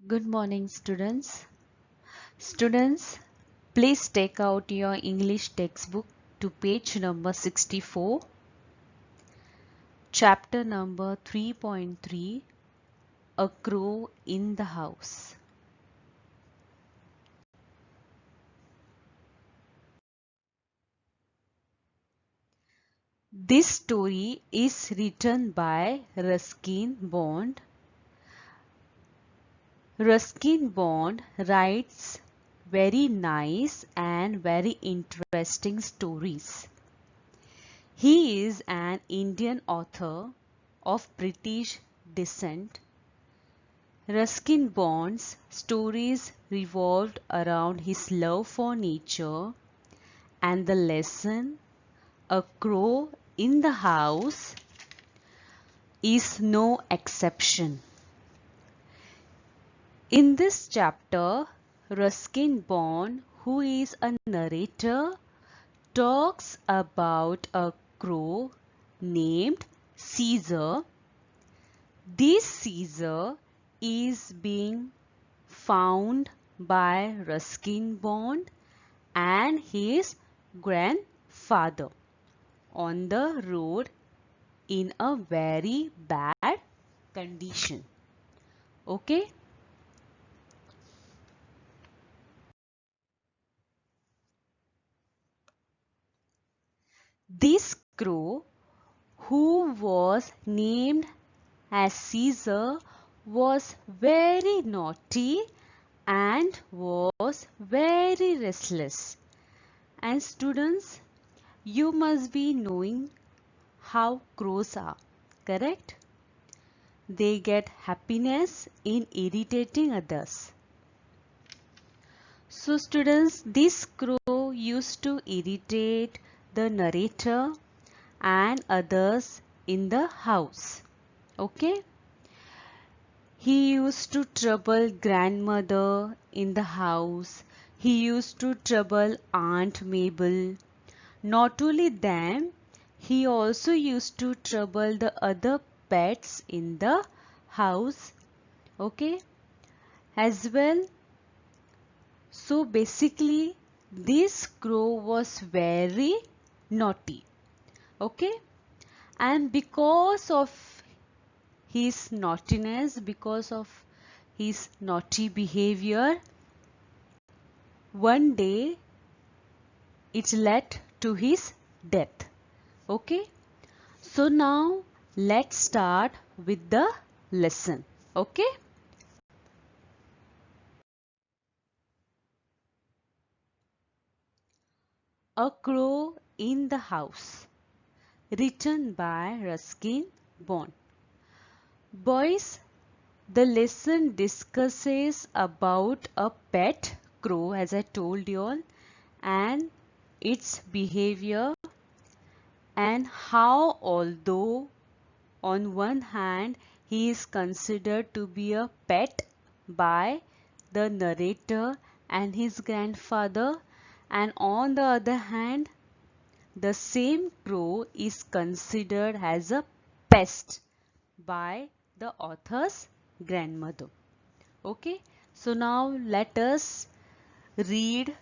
Good morning, students. Students, please take out your English textbook to page number 64, chapter number 3.3, A Crow in the House. This story is written by Ruskin Bond. Ruskin Bond writes very nice and very interesting stories. He is an Indian author of British descent. Ruskin Bond's stories revolved around his love for nature, and the lesson, A Crow in the House, is no exception. In this chapter, Ruskin Bond, who is a narrator, talks about a crow named Caesar. This Caesar is being found by Ruskin Bond and his grandfather on the road in a very bad condition. Okay? This crow, who was named as Caesar, was very naughty and was very restless. And students, you must be knowing how crows are, correct? They get happiness in irritating others. So students, this crow used to irritate the narrator and others in the house. Okay? He used to trouble grandmother in the house. He used to trouble Aunt Mabel. Not only them, he also used to trouble the other pets in the house. Okay? As well. So basically, this crow was very naughty. Okay? And because of his naughtiness, because of his naughty behavior, one day it led to his death. Okay? So now let's start with the lesson. Okay? A Crow in the House, written by Ruskin Bond. Boys, the lesson discusses about a pet crow, as I told you all, and its behavior, and how, although on one hand he is considered to be a pet by the narrator and his grandfather, and on the other hand the same crow is considered as a pest by the author's grandmother. Okay, so now let us read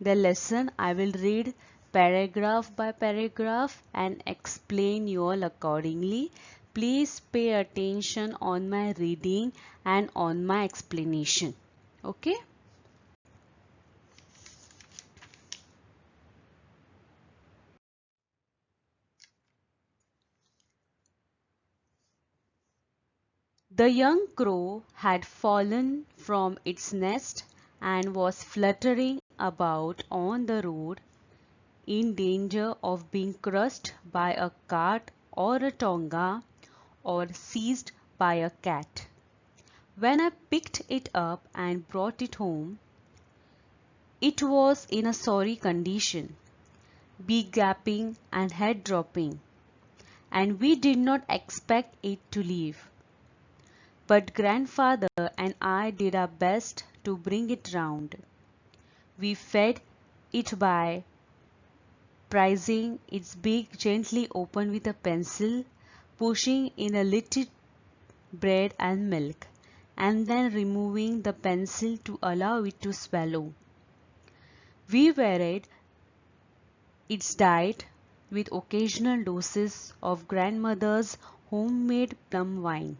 the lesson. I will read paragraph by paragraph and explain you all accordingly. Please pay attention on my reading and on my explanation. Okay. The young crow had fallen from its nest and was fluttering about on the road, in danger of being crushed by a cart or a tonga or seized by a cat. When I picked it up and brought it home, it was in a sorry condition, beak gapping and head dropping, and we did not expect it to live. But grandfather and I did our best to bring it round. We fed it by prising its beak gently open with a pencil, pushing in a little bread and milk, and then removing the pencil to allow it to swallow. We varied its diet with occasional doses of grandmother's homemade plum wine,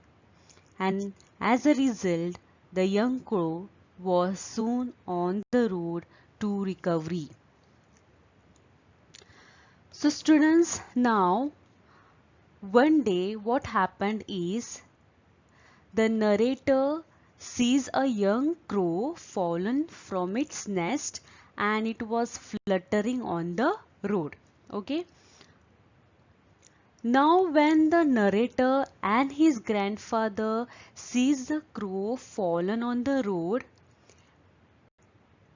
and as a result, the young crow was soon on the road to recovery. So students, now one day what happened is the narrator sees a young crow fallen from its nest and it was fluttering on the road. Okay. Now when the narrator and his grandfather sees the crow fallen on the road,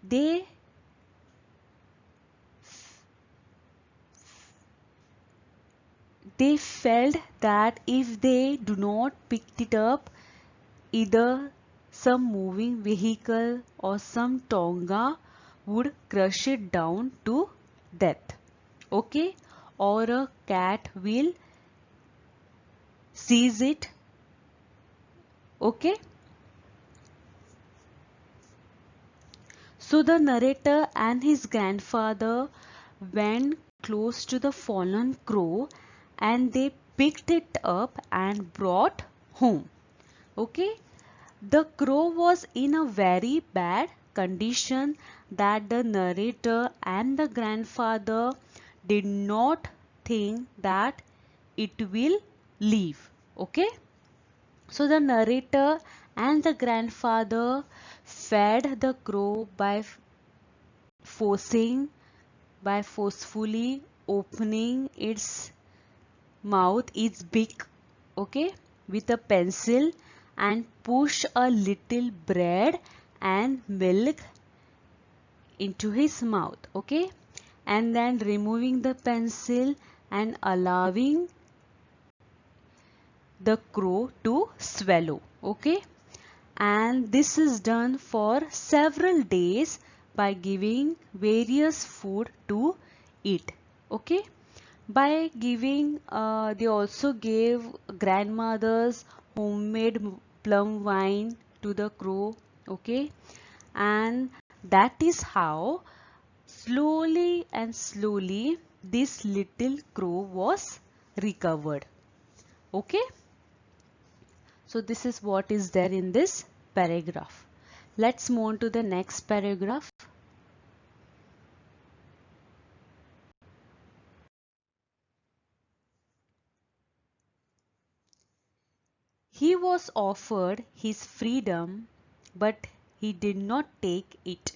they felt that if they do not pick it up, either some moving vehicle or some tonga would crush it down to death. Okay, or a cat will seize it. Okay, so the narrator and his grandfather went close to the fallen crow and they picked it up and brought home. Okay, the crow was in a very bad condition that the narrator and the grandfather did not think that it will live. Okay, so the narrator and the grandfather fed the crow forcefully opening its mouth, its beak, okay, with a pencil, and push a little bread and milk into his mouth, okay, and then removing the pencil and allowing the crow to swallow, okay, and this is done for several days by giving various food to eat. Okay, by giving they also gave grandmother's homemade plum wine to the crow. Okay, and that is how slowly this little crow was recovered. Okay, so this is what is there in this paragraph. Let's move on to the next paragraph. He was offered his freedom, but he did not take it.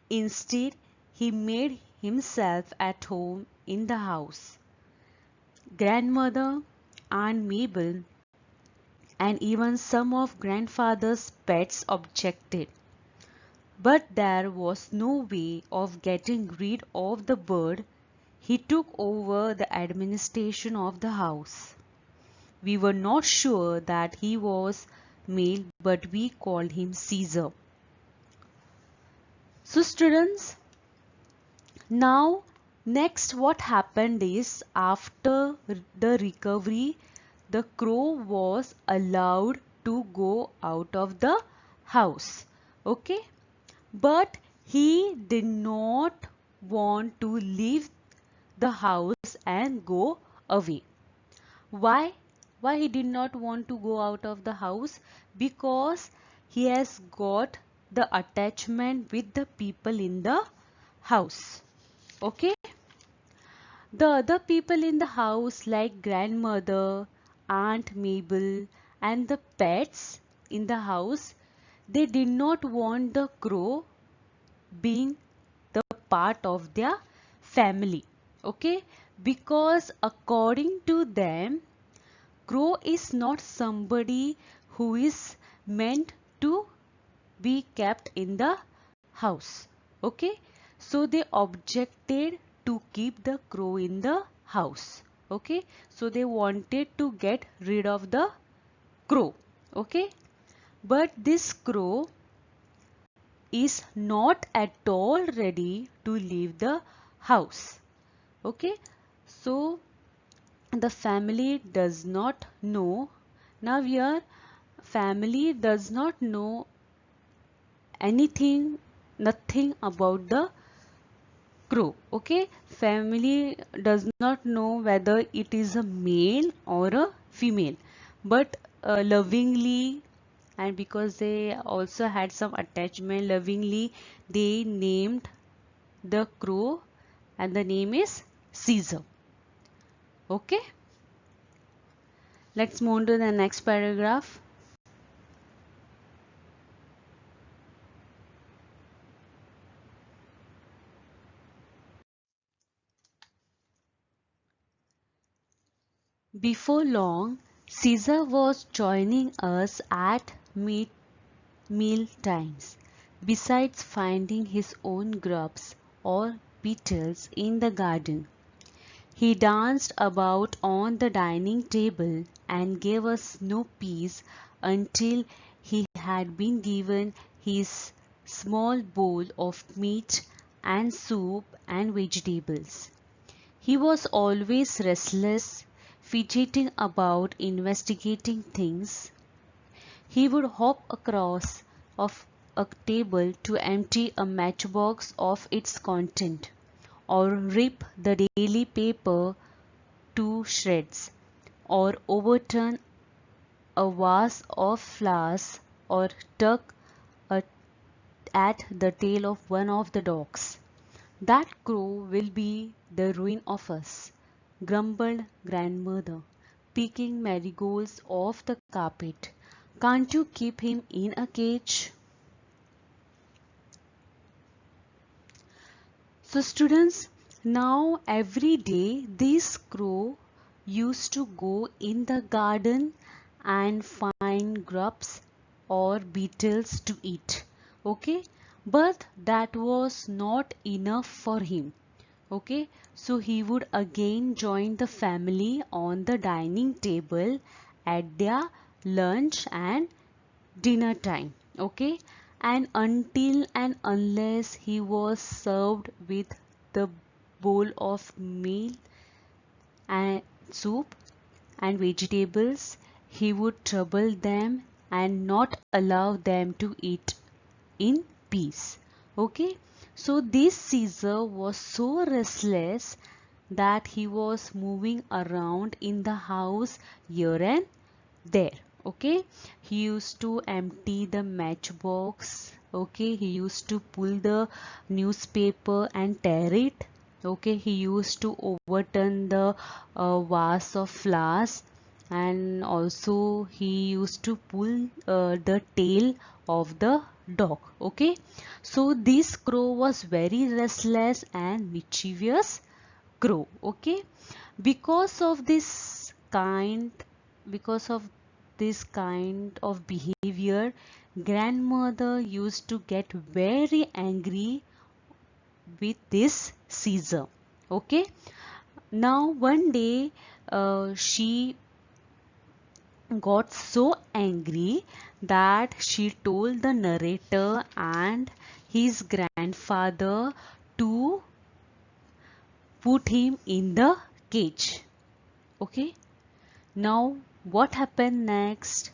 Instead, he made himself at home in the house. Grandmother, Aunt Mabel, and even some of grandfather's pets objected. But there was no way of getting rid of the bird. He took over the administration of the house. We were not sure that he was male, but we called him Caesar. So students, now next what happened is after the recovery, the crow was allowed to go out of the house. Okay, but he did not want to leave the house and go away. Why? Why he did not want to go out of the house? Because he has got the attachment with the people in the house. Okay? The other people in the house like grandmother, Aunt Mabel and the pets in the house, they did not want the crow being the part of their family. Okay? Because according to them, crow is not somebody who is meant to be kept in the house. Okay, so they objected to keep the crow in the house. Okay, so they wanted to get rid of the crow. Okay, but this crow is not at all ready to leave the house. Okay, so the family does not know. Now here family does not know anything, nothing about the crow. Okay, family does not know whether it is a male or a female, but lovingly, and because they also had some attachment, lovingly they named the crow, and the name is Caesar. Okay, let's move on to the next paragraph. Before long, Caesar was joining us at meal times. Besides finding his own grubs or beetles in the garden, he danced about on the dining table and gave us no peace until he had been given his small bowl of meat and soup and vegetables. He was always restless, fidgeting about, investigating things. He would hop across of a table to empty a matchbox of its content, or rip the daily paper to shreds, or overturn a vase of flowers, or tug a, at the tail of one of the dogs. That crow will be the ruin of us, grumbled grandmother, picking marigolds off the carpet. Can't you keep him in a cage? So students, now every day this crow used to go in the garden and find grubs or beetles to eat. Okay, but that was not enough for him. Okay, so he would again join the family on the dining table at their lunch and dinner time. Okay, and until and unless he was served with the bowl of meal and soup and vegetables, he would trouble them and not allow them to eat in peace. Okay, so this Caesar was so restless that he was moving around in the house here and there. Okay, he used to empty the matchbox. Okay, he used to pull the newspaper and tear it. Okay, he used to overturn the vase of flowers, and also he used to pull the tail of the dog. Okay, so this crow was very restless and mischievous crow. Okay, because of this kind because of this kind of behavior, grandmother used to get very angry with this Caesar. Okay, now one day she got so angry that she told the narrator and his grandfather to put him in the cage. Okay, now what happened next?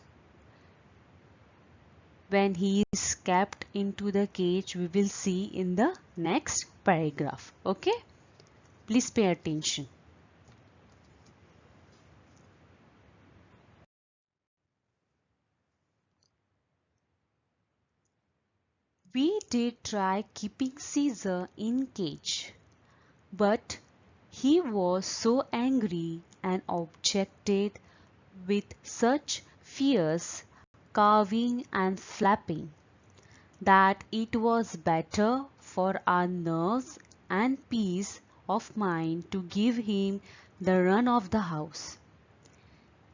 When he is kept into the cage, we will see in the next paragraph. Okay, please pay attention. We did try keeping Caesar in cage, but he was so angry and objected with such fierce carving and flapping that it was better for our nerves and peace of mind to give him the run of the house.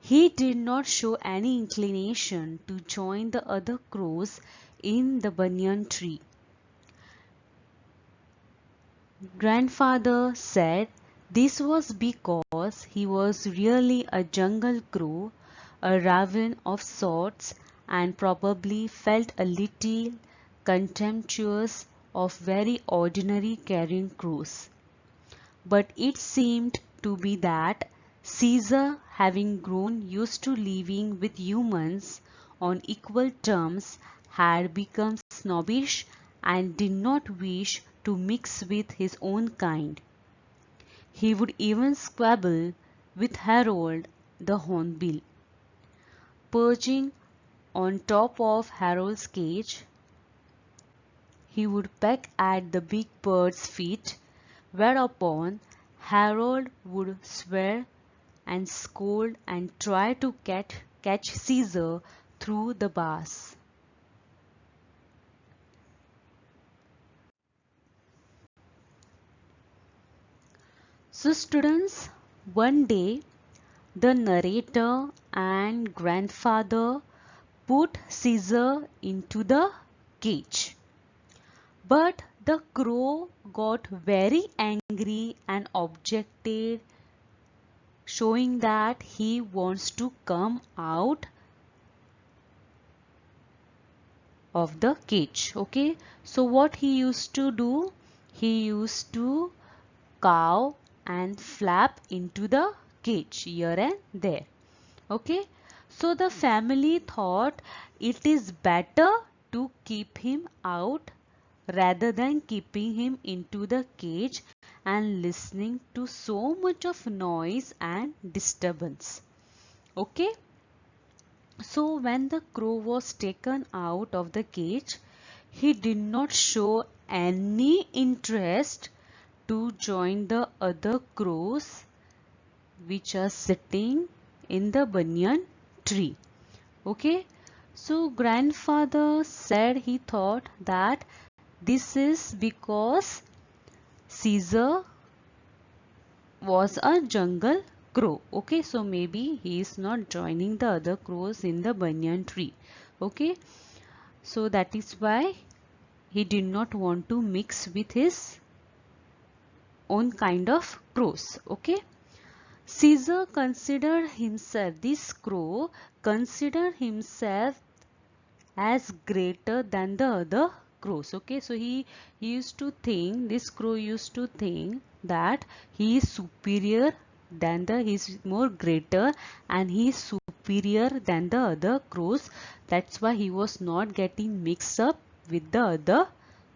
He did not show any inclination to join the other crows in the banyan tree. Grandfather said this was because he was really a jungle crow, a raven of sorts, and probably felt a little contemptuous of very ordinary carrion crows. But it seemed to be that Caesar, having grown used to living with humans on equal terms, had become snobbish and did not wish to mix with his own kind. He would even squabble with Harold the Hornbill. Perching on top of Harold's cage, he would peck at the big bird's feet, whereupon Harold would swear and scold and try to catch Caesar through the bars. So students, one day the narrator and grandfather put Caesar into the cage. But the crow got very angry and objected, showing that he wants to come out of the cage. Okay, so what he used to do? He used to cow and flap into the cage here and there. Okay, so the family thought it is better to keep him out rather than keeping him into the cage and listening to so much of noise and disturbance. Okay, so when the crow was taken out of the cage, he did not show any interest to join the other crows which are sitting in the banyan tree. Okay, so grandfather said he thought that this is because Caesar was a jungle crow. Okay, so maybe he is not joining the other crows in the banyan tree. Okay, so that is why he did not want to mix with his own kind of crows. Okay, Caesar considered himself, this crow considered himself as greater than the other crows. Okay, so he used to think, this crow used to think that he is superior than the, he is more greater and he is superior than the other crows. That's why he was not getting mixed up with the other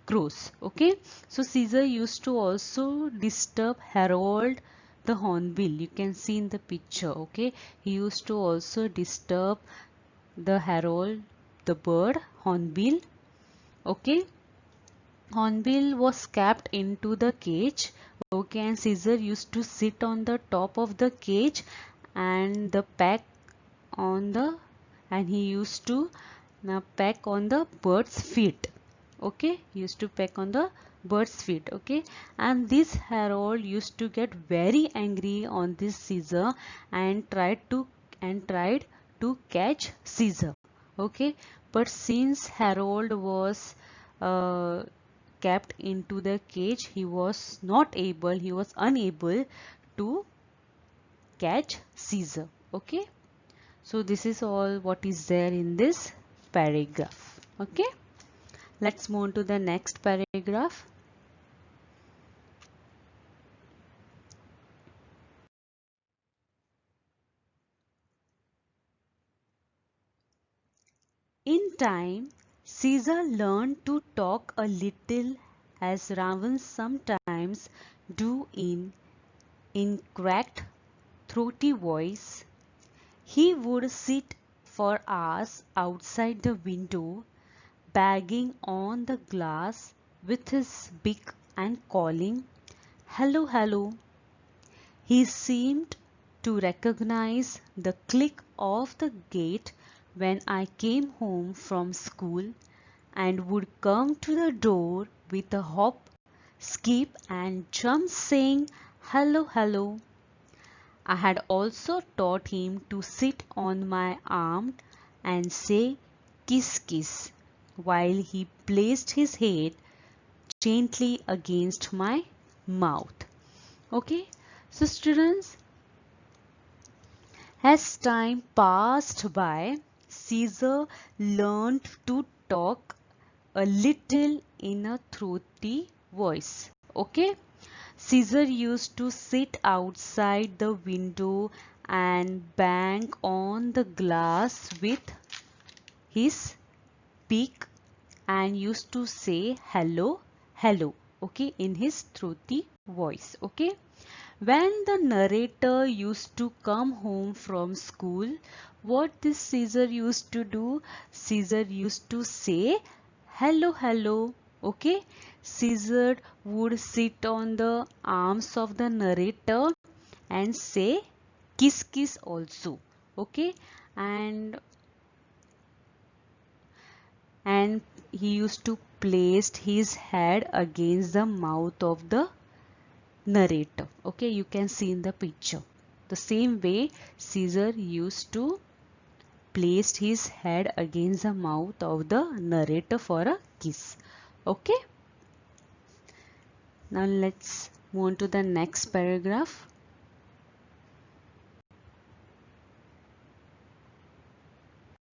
crows. Okay, so Caesar used to also disturb Harold the Hornbill. You can see in the picture. Okay, he used to also disturb the Harold the bird Hornbill. Okay, Hornbill was kept into the cage. Okay, and Caesar used to sit on the top of the cage and the peck on the, and he used to peck on the bird's feet. Okay, he used to peck on the bird's feet. Okay, and this Harold used to get very angry on this Caesar and tried to catch Caesar. Okay, but since Harold was uh, kept into the cage, he was unable to catch Caesar. Okay, so this is all what is there in this paragraph. Okay, let's move on to the next paragraph. In time, Caesar learned to talk a little as ravens sometimes do in cracked, throaty voice. He would sit for hours outside the window, banging on the glass with his beak and calling, "Hello, hello." He seemed to recognize the click of the gate when I came home from school and would come to the door with a hop, skip and jump saying, "Hello, hello." I had also taught him to sit on my arm and say, "Kiss, kiss," while he placed his head gently against my mouth. Okay, so students, as time passed by, Caesar learned to talk a little in a throaty voice. Okay, Caesar used to sit outside the window and bang on the glass with his beak and used to say hello, hello, okay, in his throaty voice, okay. When the narrator used to come home from school, what this Caesar used to do? Caesar used to say hello, hello, okay. Caesar would sit on the arms of the narrator and say kiss kiss also, okay. And he used to place his head against the mouth of the narrator, okay. You can see in the picture the same way Caesar used to place his head against the mouth of the narrator for a kiss, okay. Now let's move on to the next paragraph.